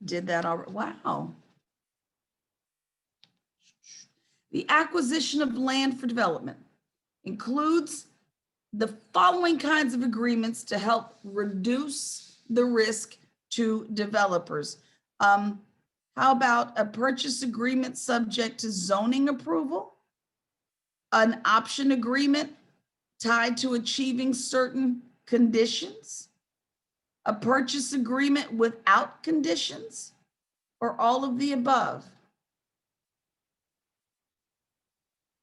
Did that already. Wow. The acquisition of land for development includes the following kinds of agreements to help reduce the risk to developers. How about a purchase agreement subject to zoning approval? An option agreement tied to achieving certain conditions? A purchase agreement without conditions? Or all of the above?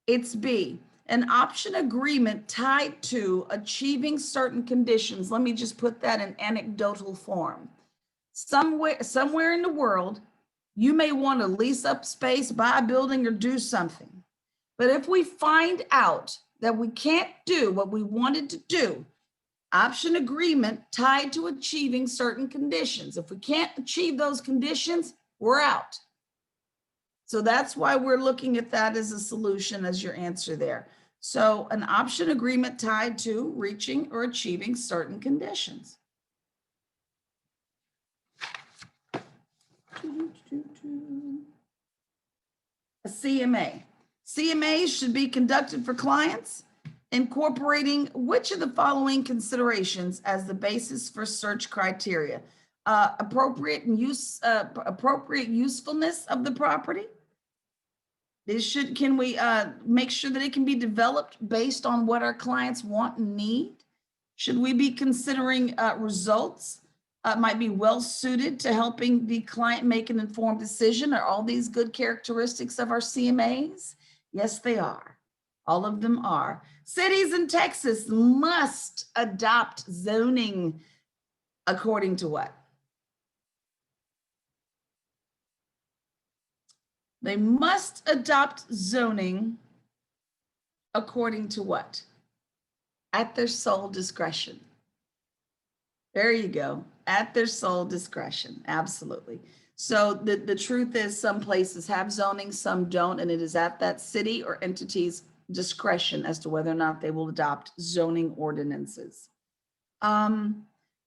It's B, an option agreement tied to achieving certain conditions. Let me just put that in anecdotal form. Somewhere in the world, you may want to lease up space, buy a building, or do something. But if we find out that we can't do what we wanted to do, option agreement tied to achieving certain conditions. If we can't achieve those conditions, we're out. So that's why we're looking at that as a solution as your answer there. So an option agreement tied to reaching or achieving certain conditions. A CMA. CMAs should be conducted for clients incorporating which of the following considerations as the basis for search criteria? Appropriate usefulness of the property. Can we make sure that it can be developed based on what our clients want and need? Should we be considering results might be well suited to helping the client make an informed decision? Are all these good characteristics of our CMAs? Yes, they are. All of them are. Cities in Texas must adopt zoning according to what? They must adopt zoning according to what? At their sole discretion. There you go. At their sole discretion. Absolutely. So the truth is some places have zoning, some don't, and it is at that city or entity's discretion as to whether or not they will adopt zoning ordinances.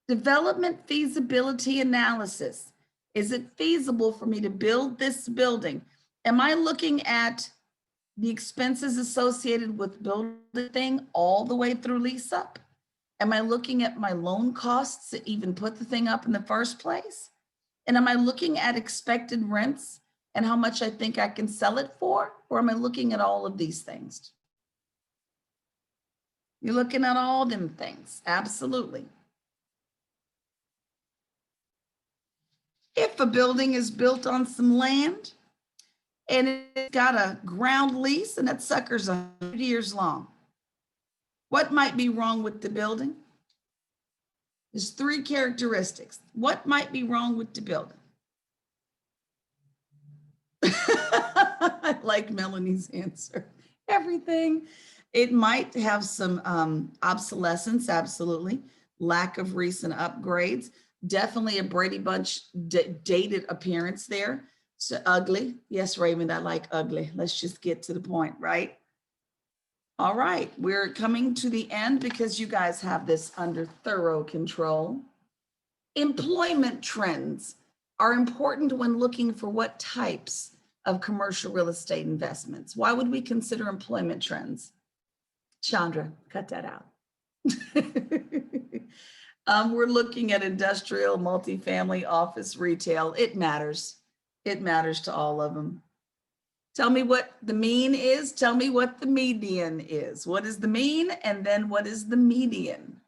Development feasibility analysis. Is it feasible for me to build this building? Am I looking at the expenses associated with building the thing all the way through lease up? Am I looking at my loan costs to even put the thing up in the first place? And am I looking at expected rents and how much I think I can sell it for? Or am I looking at all of these things? You're looking at all them things, absolutely. If a building is built on some land and it's got a ground lease and that sucker's 100 years long, what might be wrong with the building? There's three characteristics. What might be wrong with the building? I like Melanie's answer. Everything. It might have some obsolescence, absolutely. Lack of recent upgrades. Definitely a Brady Bunch dated appearance there. So ugly. Yes, Raymond, I like ugly. Let's just get to the point, right? All right, we're coming to the end because you guys have this under thorough control. Employment trends are important when looking for what types of commercial real estate investments. Why would we consider employment trends? Chandra, cut that out. We're looking at industrial, multifamily, office, retail. It matters. It matters to all of them. Tell me what the mean is. Tell me what the median is. What is the mean? And then what is the median?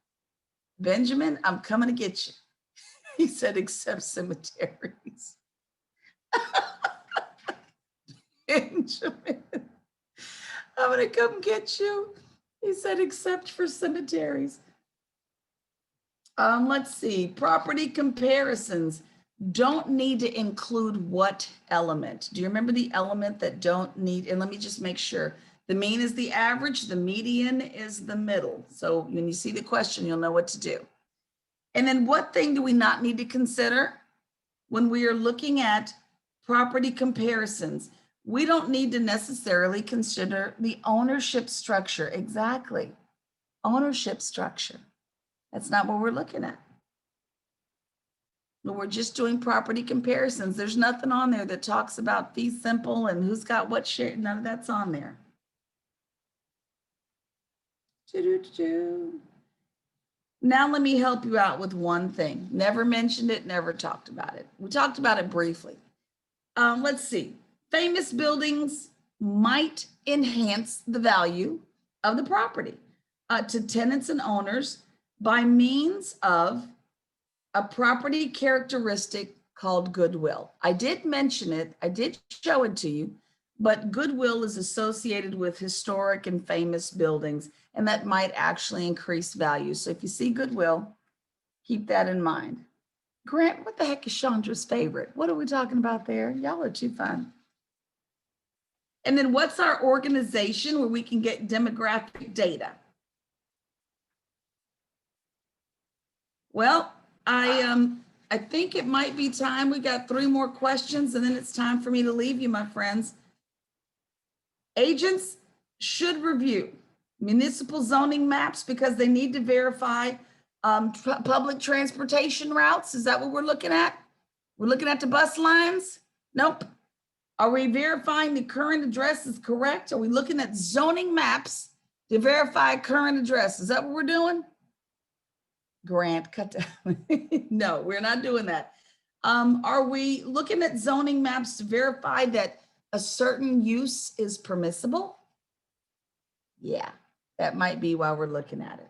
Benjamin, I'm coming to get you. He said, except cemeteries. Benjamin, I'm going to come get you. He said, except for cemeteries. Let's see. Property comparisons don't need to include what element? Do you remember the element that don't need? And let me just make sure. The mean is the average. The median is the middle. So when you see the question, you'll know what to do. And then what thing do we not need to consider when we are looking at property comparisons? We don't need to necessarily consider the ownership structure. Exactly. Ownership structure. That's not what we're looking at. We're just doing property comparisons. There's nothing on there that talks about fee simple and who's got what share. None of that's on there. Now let me help you out with one thing. Never mentioned it, never talked about it. We talked about it briefly. Let's see. Famous buildings might enhance the value of the property to tenants and owners by means of a property characteristic called goodwill. I did mention it, I did show it to you, but goodwill is associated with historic and famous buildings, and that might actually increase value. So if you see goodwill, keep that in mind. Grant, what the heck is Chandra's favorite? What are we talking about there? Y'all are too fun. And then what's our organization where we can get demographic data? Well, I think it might be time. We got 3 more questions and then it's time for me to leave you, my friends. Agents should review municipal zoning maps because they need to verify public transportation routes. Is that what we're looking at? We're looking at the bus lines? Nope. Are we verifying the current address is correct? Are we looking at zoning maps to verify current address? Is that what we're doing? Grant, cut down. No, we're not doing that. Are we looking at zoning maps to verify that a certain use is permissible? Yeah, that might be why we're looking at it.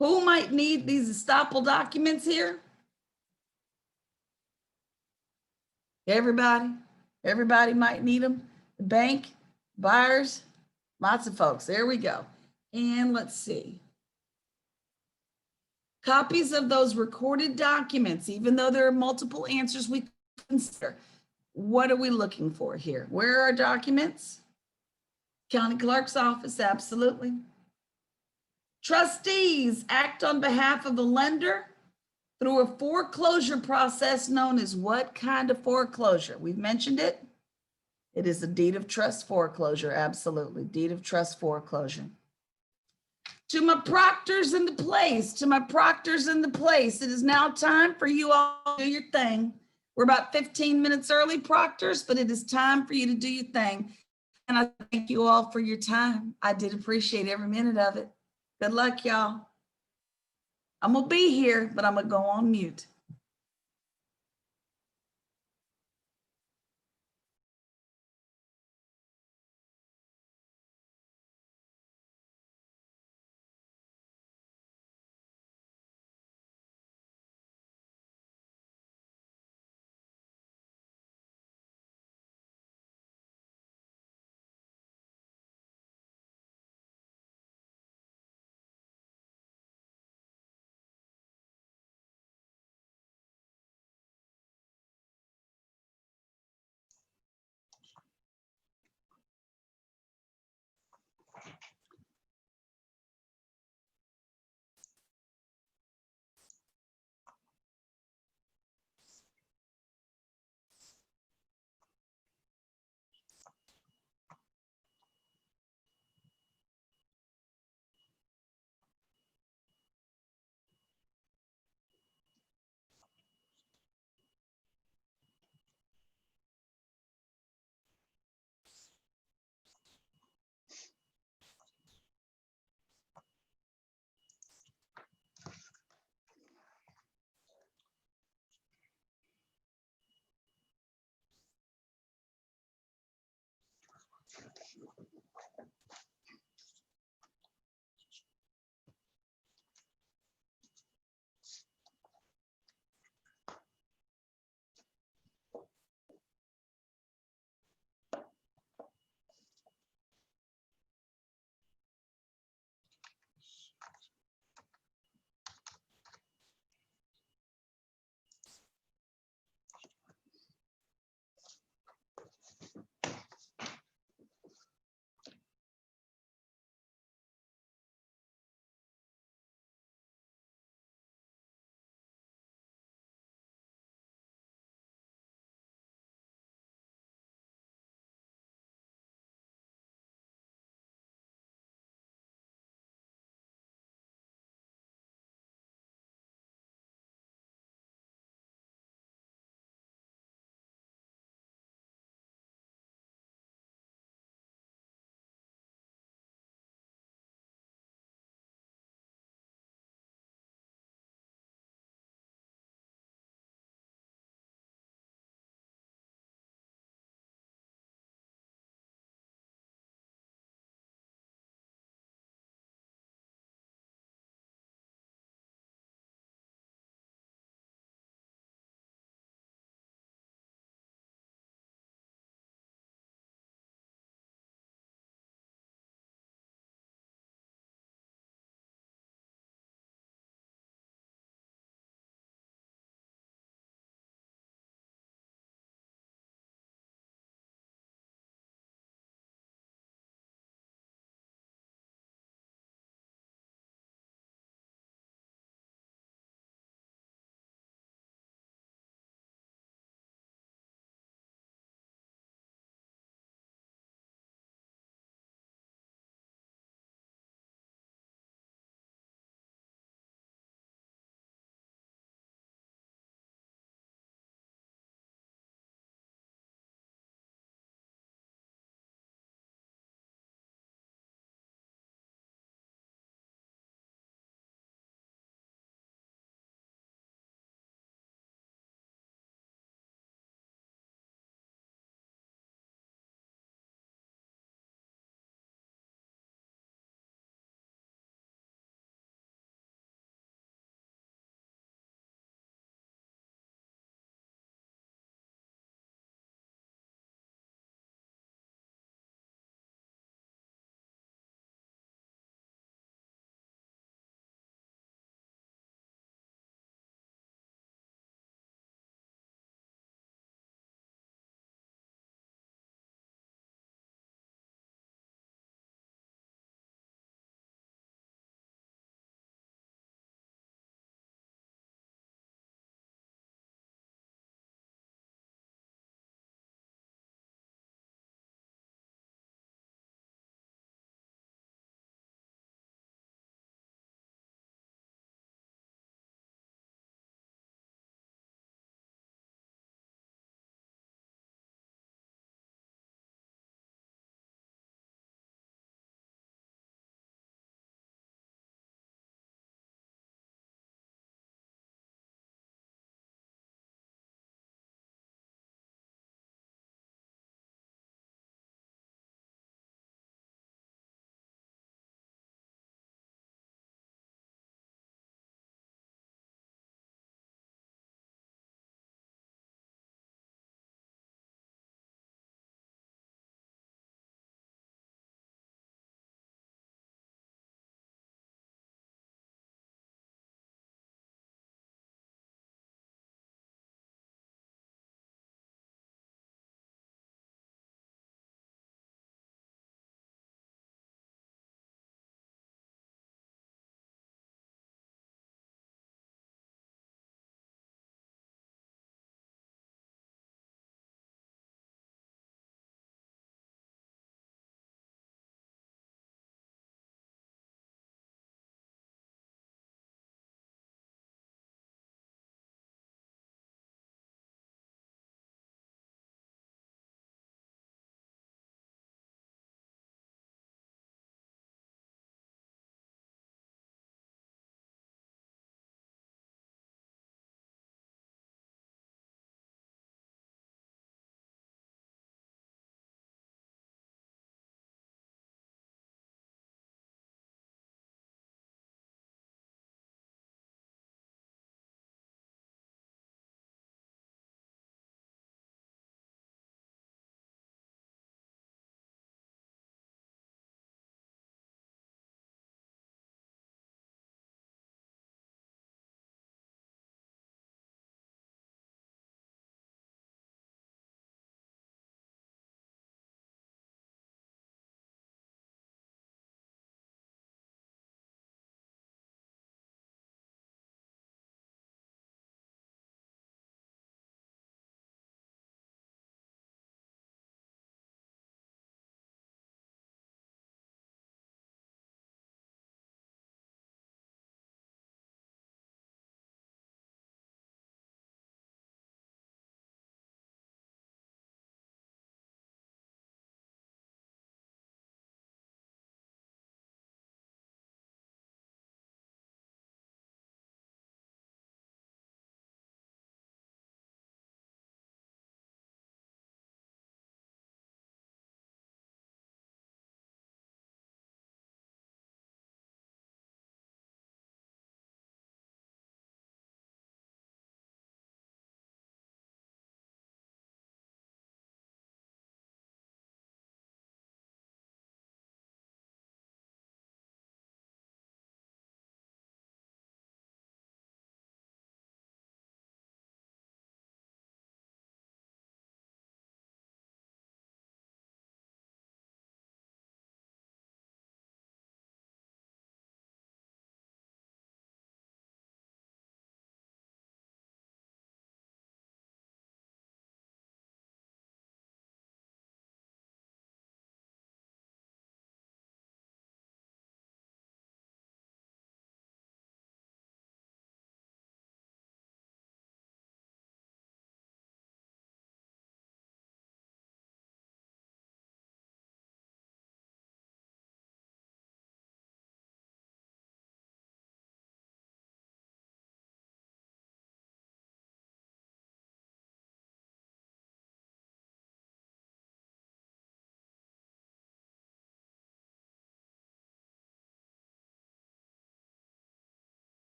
Who might need these estoppel documents here? Everybody might need them. The bank, buyers, lots of folks. There we go. And let's see. Copies of those recorded documents, even though there are multiple answers we consider. What are we looking for here? Where are our documents? County clerk's office, absolutely. Trustees act on behalf of the lender through a foreclosure process known as what kind of foreclosure? We've mentioned it. It is a deed of trust foreclosure, absolutely, deed of trust foreclosure. To my proctors in the place, it is now time for you all to do your thing. We're about 15 minutes early, proctors, but it is time for you to do your thing. And I thank you all for your time. I did appreciate every minute of it. Good luck, y'all. I'm gonna be here, but I'm gonna go on mute.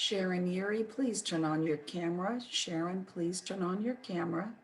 Sharon Yuri, please turn on your camera. Sharon, please turn on your camera.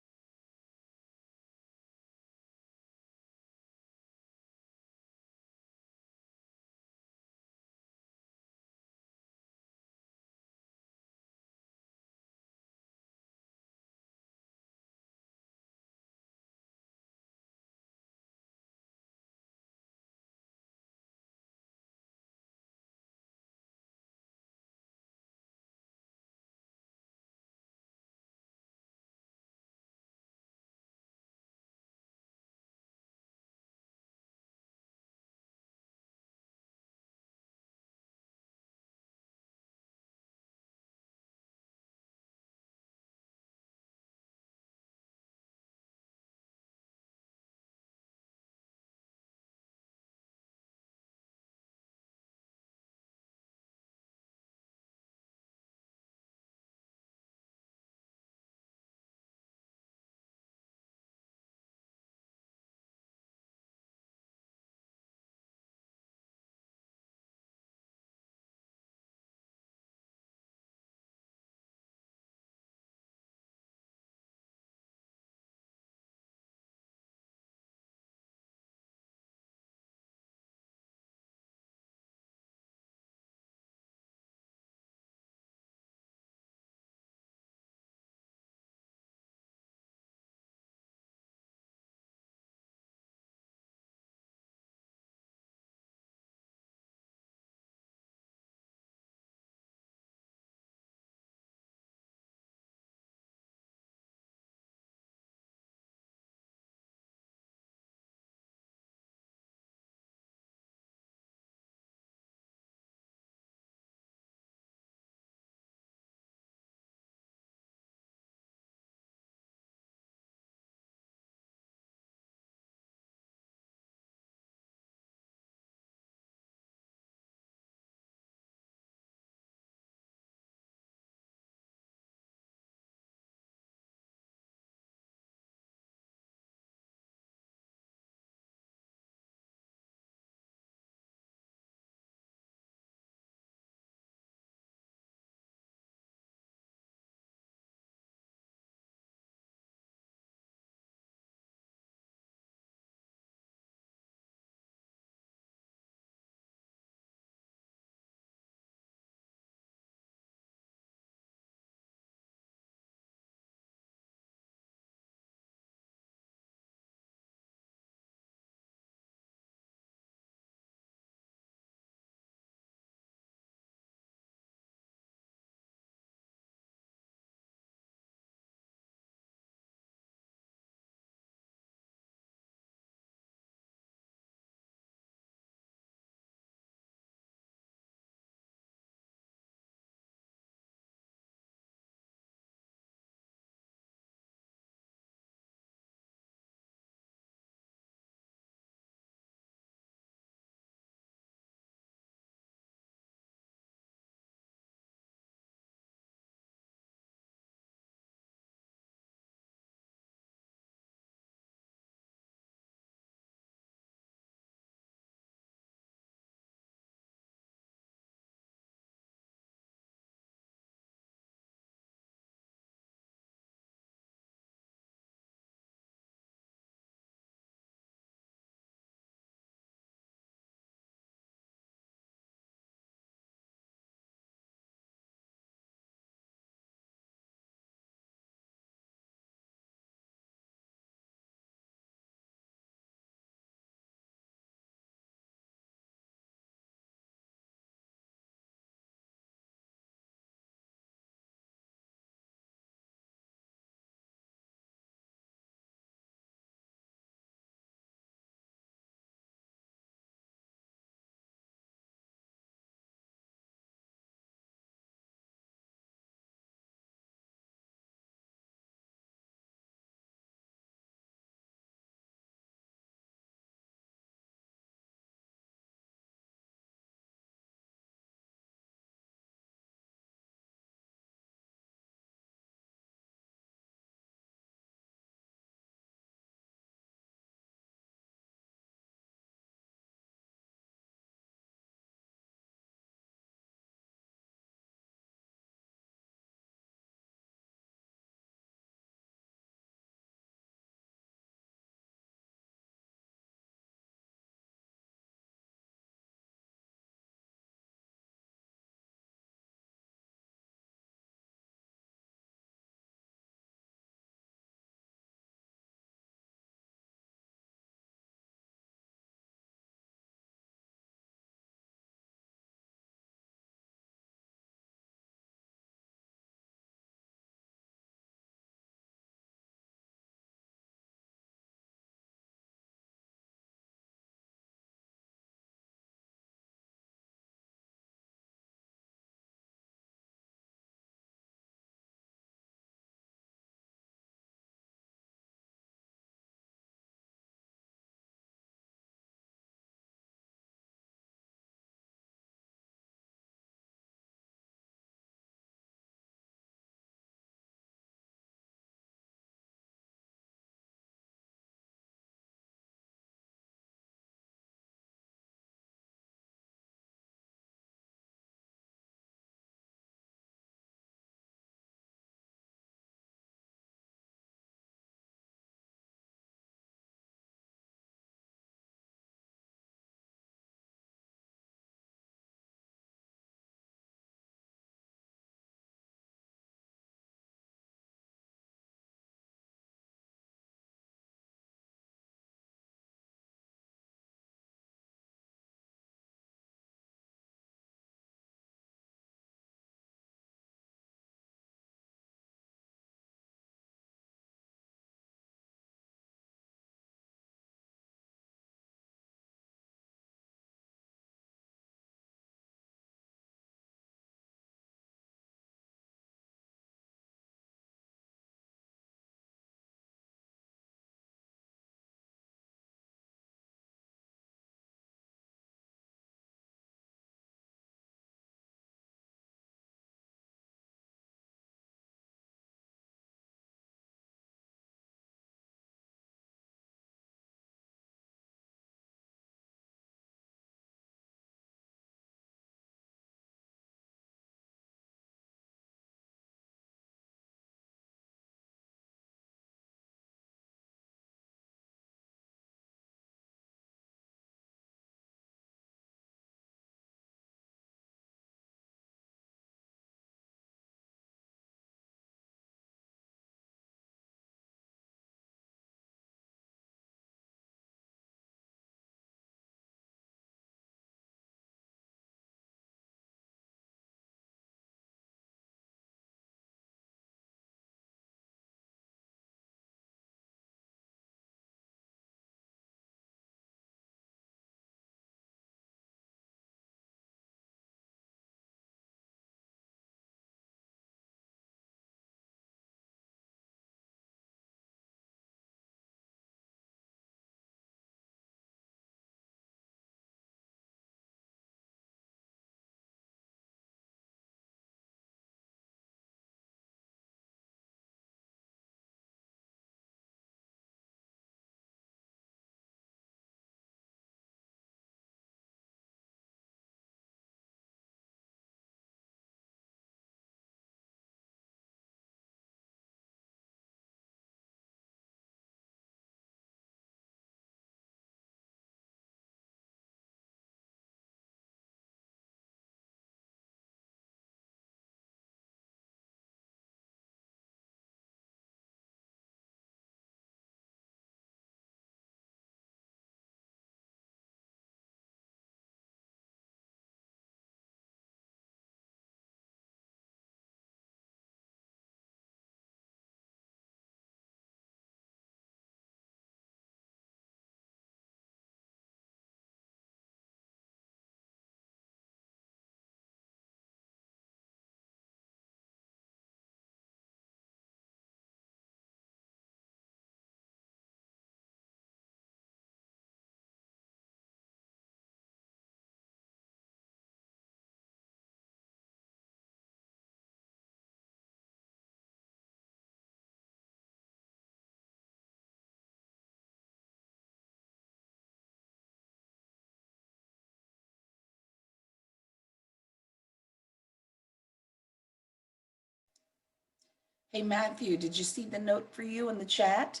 Hey, Matthew, did you see the note for you in the chat?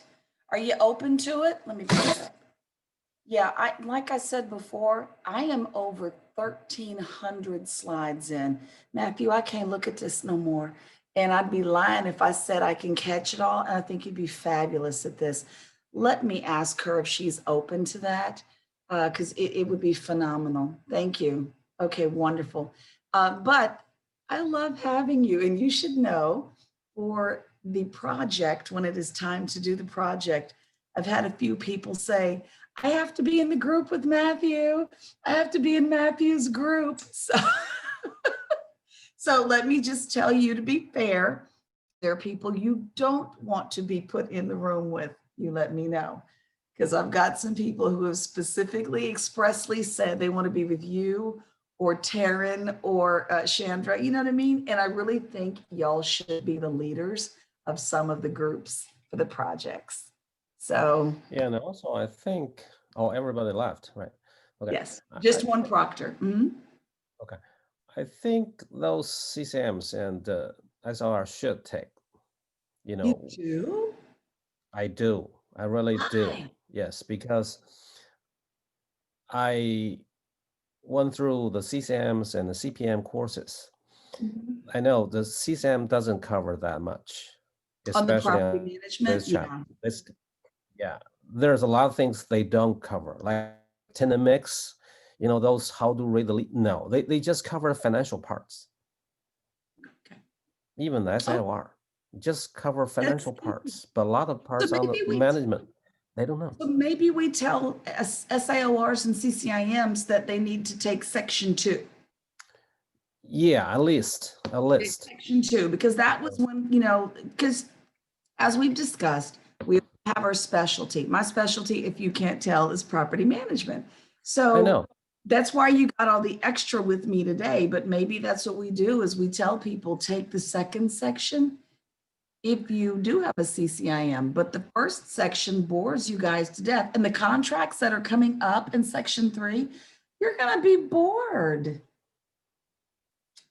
Are you open to it? Let me put it up. Yeah, like I said before, I am over 1,300 slides in. Matthew, I can't look at this no more. And I'd be lying if I said I can catch it all. And I think you'd be fabulous at this. Let me ask her if she's open to that, because it would be phenomenal. Thank you. Okay, wonderful. But I love having you. And you should know for the project, when it is time to do the project, I've had a few people say, I have to be in the group with Matthew. I have to be in Matthew's group. So let me just tell you, to be fair, there are people you don't want to be put in the room with. You let me know, because I've got some people who have specifically expressly said they want to be with you or Taryn or Chandra, you know what I mean? And I really think y'all should be the leaders of some of the groups for the projects. So Yeah, and also I think, oh, everybody left, right? Okay. yes, just one proctor. Mm-hmm. Okay. I think those CCMs and SLR should take, you You know, do? I do. I really do. Why? Yes, because I went through the CCMs and the CPM courses. Mhm. I know the CCM doesn't cover that much, On the especially property on management? this chapter. Yeah. Yeah, there's a lot of things they don't cover, like tenant mix, those how to read the lead. No, they just cover financial parts, Okay. even the Oh, SLR, just cover that's financial parts, but a lot of so parts on the management, they don't know. maybe we tell SIORs and CCIMs that they need to take section 2. Yeah, at least. Section 2, because that was when, because as we've discussed, we have our specialty. My specialty, if you can't tell, is property management. I So know. that's why you got all the extra with me today. But maybe that's what we do, is we tell people, take the second section if you do have a CCIM, but the first section bores you guys to death. And the contracts that are coming up in section 3, you're going to be bored.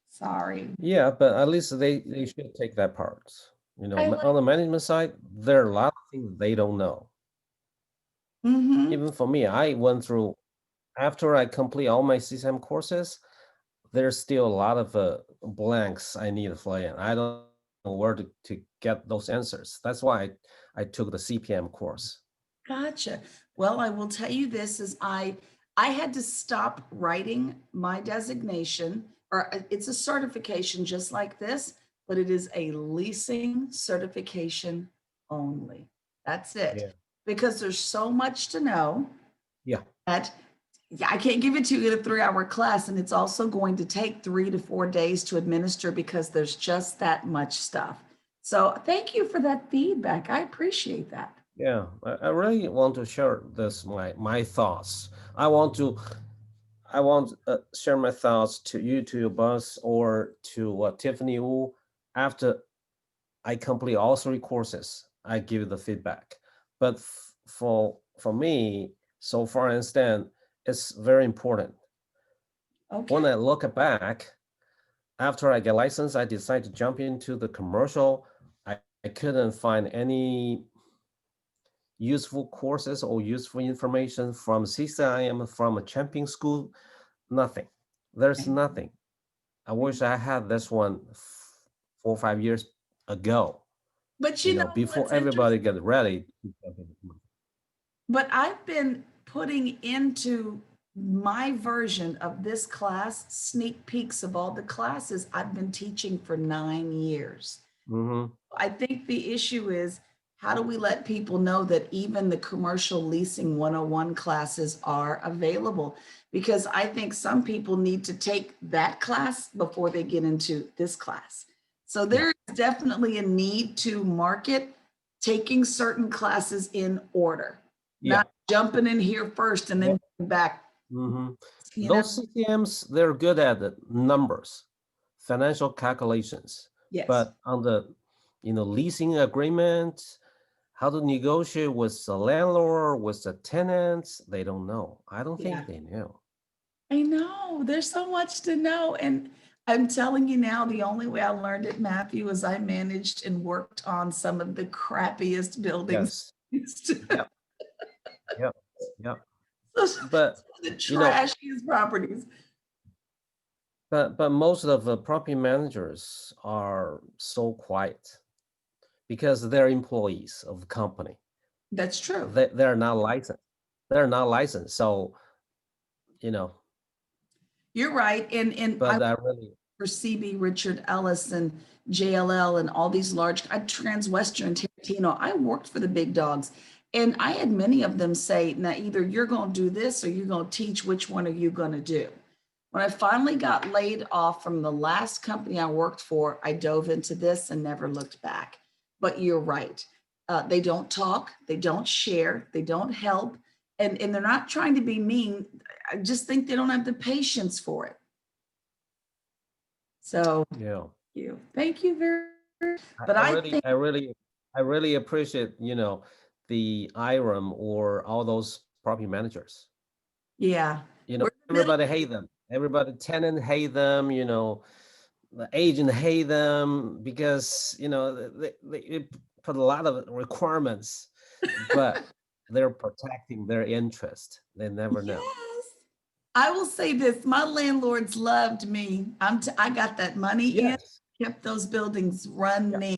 Sorry. Yeah, but at least they should take that part. I On the management side, there are a lot of things they don't know. Mm-hmm. Even for me, I went through, after I complete all my CCM courses, there's still a lot of blanks I need to fill in. I don't know where to get those answers. That's why I took the CPM course. Gotcha. Well, I will tell you this, is I had to stop writing my designation, or it's a certification just like this, but it is a leasing certification only. That's it. Yeah. Because there's so much to know Yeah. that I can't give it to you in a 3-hour class. And it's also going to take 3 to 4 days to administer, because there's just that much stuff. So thank you for that feedback. I appreciate that. Yeah. I really want to share this, my thoughts. I want share my thoughts to you, to your boss, or to Tiffany Wu. After I complete all 3 courses, I give the feedback. But for me, so far, I understand it's very important. Okay. When I look back, after I get licensed, I decided to jump into the commercial. I couldn't find any useful courses or useful information from CCIM, from a champion school, nothing. There's nothing. I wish I had this one 4 or 5 years ago, But you know before what's everybody interesting? get ready. But I've been putting into my version of this class sneak peeks of all the classes I've been teaching for 9 years. Mm-hmm. I think the issue is, how do we let people know that even the commercial leasing 101 classes are available? Because I think some people need to take that class before they get into this class. So there is definitely a need to market taking certain classes in order, Yeah. not jumping in here first and then going back. Mm-hmm. You know? Those CCMs, they're good at the numbers, financial calculations, Yes. but on the leasing agreement, how to negotiate with the landlord, with the tenants, they don't know. I don't Yeah. think they know. I know there's so much to know. And I'm telling you now, the only way I learned it, Matthew, is I managed and worked on some of the crappiest buildings. Yes. The Yep. Yep. Yep. But you know, trashiest properties. but most of the property managers are so quiet because they're employees of the company. That's true. They're not licensed. They're not licensed. So, you know, You're right. And I but I really, for CB Richard Ellis and JLL and all these large Transwestern Tarantino. I worked for the big dogs. And I had many of them say, now either you're going to do this or you're going to teach, which one are you going to do? When I finally got laid off from the last company I worked for, I dove into this and never looked back. But you're right. They don't talk, they don't share, they don't help, and they're not trying to be mean. I just think they don't have the patience for it. So you know, thank you very much. I, But I I really, think, I really, I really appreciate, the IRM or all those property managers. yeah, we're the middle. Everybody hate them. Everybody tenant hate them, the agent hate them because, they put a lot of requirements, but they're protecting their interest. They never know. Yes. I will say this, my landlords loved me. I got that money in, Yes. kept those buildings Yeah. running.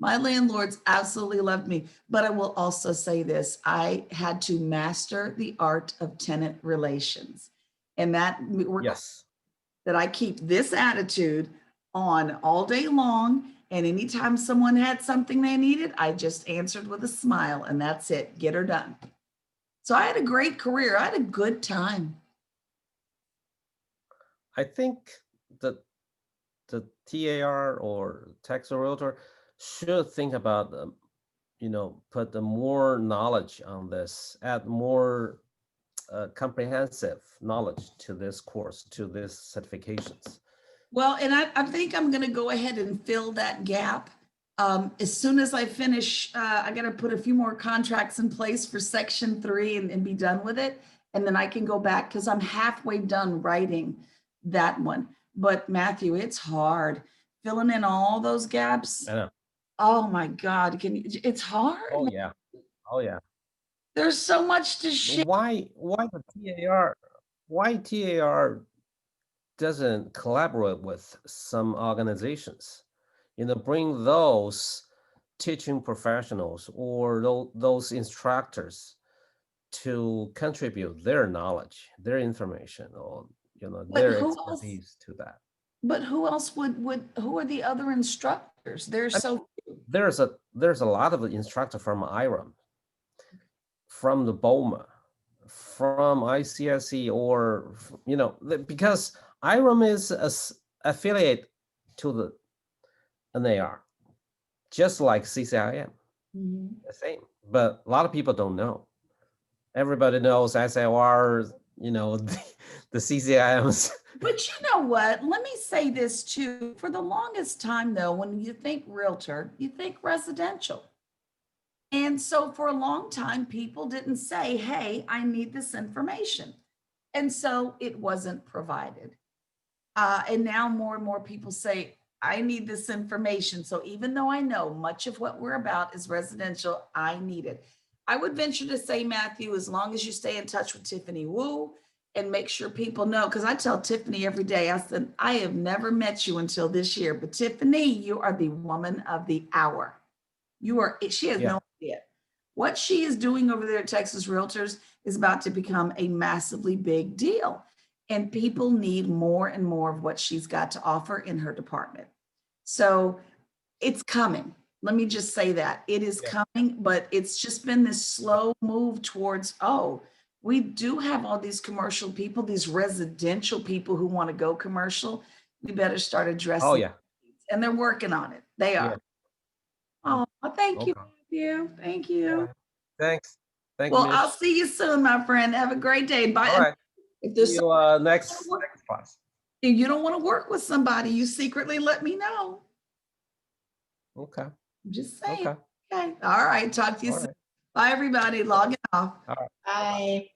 My landlords absolutely loved me. But I will also say this, I had to master the art of tenant relations. And that Yes. that I keep this attitude on all day long. And anytime someone had something they needed, I just answered with a smile and that's it, get her done. So I had a great career. I had a good time. I think that the TAR or tax realtor should think about, put the more knowledge on this, add more comprehensive knowledge to this course, to these certifications. Well, and I think I'm going to go ahead and fill that gap. As soon as I finish, I got to put a few more contracts in place for Section 3 and be done with it. And then I can go back because I'm halfway done writing that one. But Matthew, it's hard filling in all those gaps. I know. Oh my God, it's hard. Oh yeah. Oh yeah. There's so much to share. Why the TAR? Why TAR doesn't collaborate with some organizations? Bring those teaching professionals or those instructors to contribute their knowledge, their information, or But their who else? expertise to that. But who else who are the other instructors? There's so few. There's a lot of instructor from IRM, from the BOMA, from ICSE, or because IRM is affiliate to the NAR, just like CCIM, the same. But a lot of people don't know. Everybody knows SLR, the CCIMs. But you know what? Let me say this too. For the longest time, though, when you think realtor, you think residential. And so for a long time, people didn't say, hey, I need this information. And so it wasn't provided. And now more and more people say, I need this information. So even though I know much of what we're about is residential, I need it. I would venture to say, Matthew, as long as you stay in touch with Tiffany Wu and make sure people know, because I tell Tiffany every day, I said, I have never met you until this year, but Tiffany, you are the woman of the hour. She has Yeah. no idea. What she is doing over there at Texas Realtors is about to become a massively big deal. And people need more and more of what she's got to offer in her department. So it's coming. Let me just say that it is coming, but it's just been this slow move towards, we do have all these commercial people, these residential people who want to go commercial. We better start addressing. Oh yeah. And they're working on it. They are. Yeah. Oh, thank you, Okay. Matthew. Thank you. Thanks. Thank Well, you, I'll Mish. see you soon, my friend. Have a great day. Bye. All right. If See there's you next class. if you don't want to work with somebody, you secretly let me know. Okay. I'm just saying. Okay. Okay. All right. Talk to you All soon. right. Bye, everybody. Logging off. All right. Bye.